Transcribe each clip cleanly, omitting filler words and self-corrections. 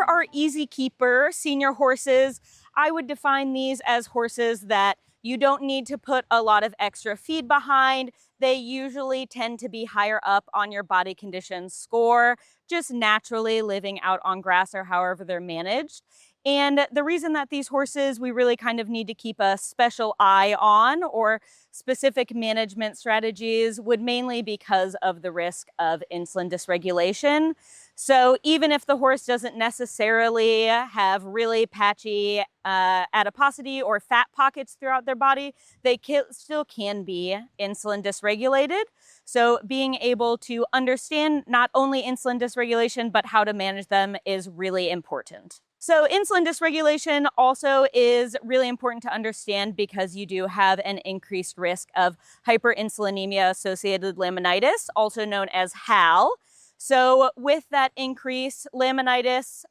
our easy keeper senior horses, I would define these as horses that you don't need to put a lot of extra feed behind. They usually tend to be higher up on your body condition score, just naturally living out on grass or however they're managed. And the reason that these horses we really kind of need to keep a special eye on, or specific management strategies, would mainly because of the risk of insulin dysregulation. So even if the horse doesn't necessarily have really patchy adiposity or fat pockets throughout their body, they still can be insulin dysregulated. So being able to understand not only insulin dysregulation, but how to manage them is really important. So insulin dysregulation also is really important to understand because you do have an increased risk of hyperinsulinemia-associated laminitis, also known as HAL. So with that increase, laminitis,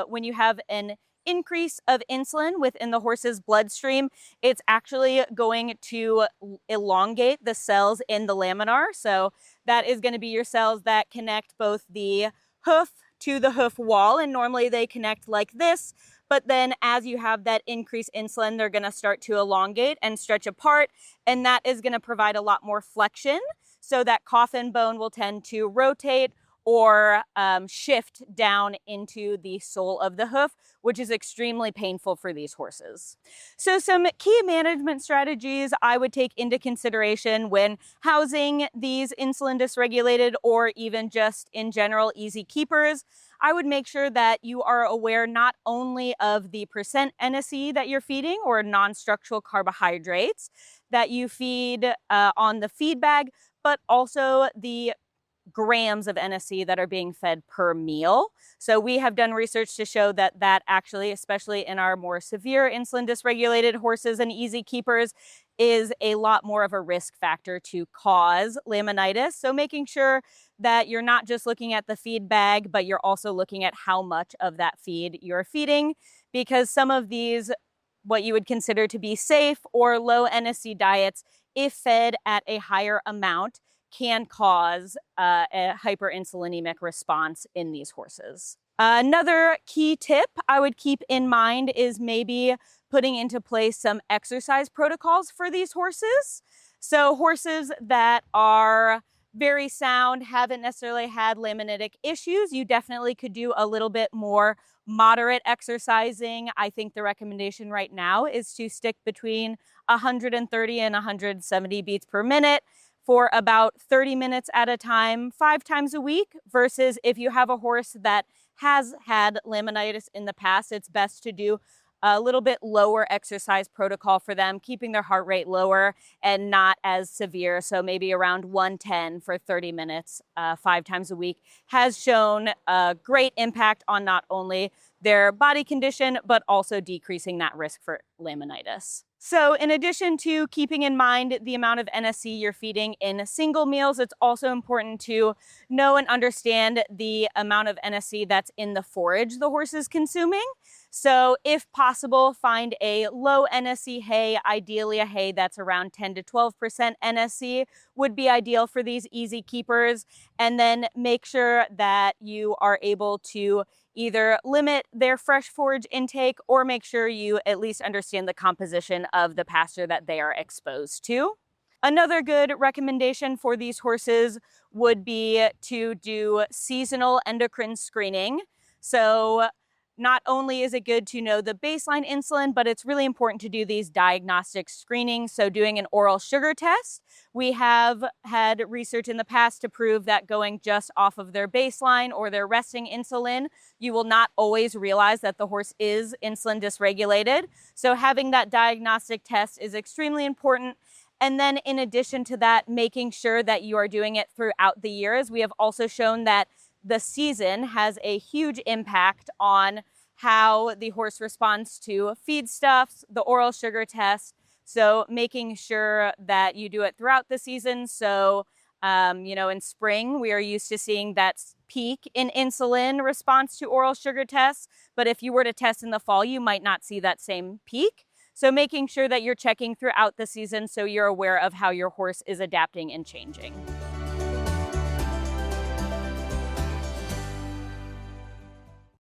when you have an increase of insulin within the horse's bloodstream, it's actually going to elongate the cells in the laminar. So that is going to be your cells that connect both the hoof to the hoof wall, and normally they connect like this, but then as you have that increased insulin, they're going to start to elongate and stretch apart, and that is going to provide a lot more flexion, so that coffin bone will tend to rotate or shift down into the sole of the hoof, which is extremely painful for these horses. So some key management strategies I would take into consideration when housing these insulin dysregulated or even just in general easy keepers. I would make sure that you are aware not only of the percent NSE that you're feeding, or non-structural carbohydrates that you feed on the feed bag, but also the grams of NSE that are being fed per meal. So we have done research to show that actually, especially in our more severe insulin dysregulated horses and easy keepers, is a lot more of a risk factor to cause laminitis. So making sure that you're not just looking at the feed bag, but you're also looking at how much of that feed you're feeding, because some of these, what you would consider to be safe or low NSE diets, if fed at a higher amount, can cause a hyperinsulinemic response in these horses. Another key tip I would keep in mind is maybe putting into place some exercise protocols for these horses. So horses that are very sound, haven't necessarily had laminitic issues, you definitely could do a little bit more moderate exercising. I think the recommendation right now is to stick between 130 and 170 beats per minute for about 30 minutes at a time, 5 times a week, versus if you have a horse that has had laminitis in the past, it's best to do a little bit lower exercise protocol for them, keeping their heart rate lower and not as severe. So maybe around 110 for 30 minutes, 5 times a week, has shown a great impact on not only their body condition, but also decreasing that risk for laminitis. So in addition to keeping in mind the amount of NSE you're feeding in single meals, it's also important to know and understand the amount of NSE that's in the forage the horse is consuming. So if possible, find a low NSE hay, ideally a hay that's around 10 to 12% NSE would be ideal for these easy keepers. And then make sure that you are able to either limit their fresh forage intake or make sure you at least understand the composition of the pasture that they are exposed to. Another good recommendation for these horses would be to do seasonal endocrine screening. So not only is it good to know the baseline insulin, but it's really important to do these diagnostic screenings. So doing an oral sugar test. We have had research in the past to prove that going just off of their baseline or their resting insulin, you will not always realize that the horse is insulin dysregulated. So having that diagnostic test is extremely important. And then in addition to that, making sure that you are doing it throughout the years. We have also shown that the season has a huge impact on how the horse responds to feedstuffs, the oral sugar test. So making sure that you do it throughout the season. So, in spring, we are used to seeing that peak in insulin response to oral sugar tests. But if you were to test in the fall, you might not see that same peak. So making sure that you're checking throughout the season so you're aware of how your horse is adapting and changing.